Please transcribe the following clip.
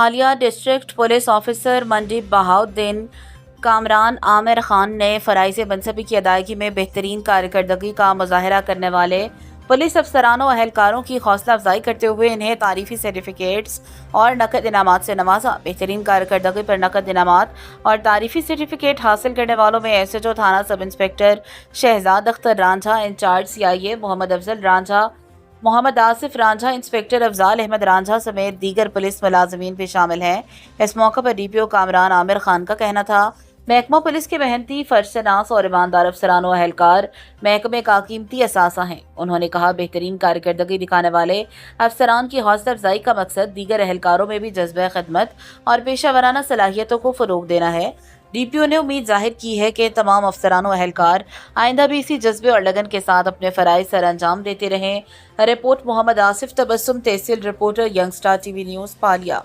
حالیہ district police officer منڈی بہاؤالدین کامران عامر خان نے فرائض منصبی کی ادائیگی میں بہترین کارکردگی کا مظاہرہ کرنے والے پولیس افسران و اہلکاروں کی حوصلہ افزائی کرتے ہوئے انہیں تعریفی سرٹیفکیٹس اور نقد انعامات سے نوازا۔ بہترین کارکردگی پر نقد انعامات اور تعریفی سرٹیفکیٹ حاصل کرنے والوں میں ایس ایچ او تھانہ سب inspector Shahzad Akhtar Ranjha, in charge CIA Muhammad Afzal Ranjha, Muhammad Asif Ranjha, inspector Afzaal Ahmad Ranjha سمیت دیگر پولیس ملازمین بھی شامل ہیں۔ اس موقع پر DPO کامران عامر خان کا کہنا تھا، محکمہ پولیس کے محنتی، فرشناس اور ایماندار افسران و اہلکار محکمے کا قیمتی اثاثہ ہیں۔ انہوں نے کہا، بہترین کارکردگی دکھانے والے افسران کی حوصلہ افزائی کا مقصد دیگر اہلکاروں میں بھی جذبہ خدمت اور پیشہ ورانہ صلاحیتوں کو فروغ دینا ہے۔ DPO نے امید ظاہر کی ہے کہ تمام افسران و اہلکار آئندہ بھی اسی جذبے اور لگن کے ساتھ اپنے فرائض سر انجام دیتے رہیں۔ رپورٹ محمد آصف، تبسم تحصیل reporter, young star TV news, پالیا۔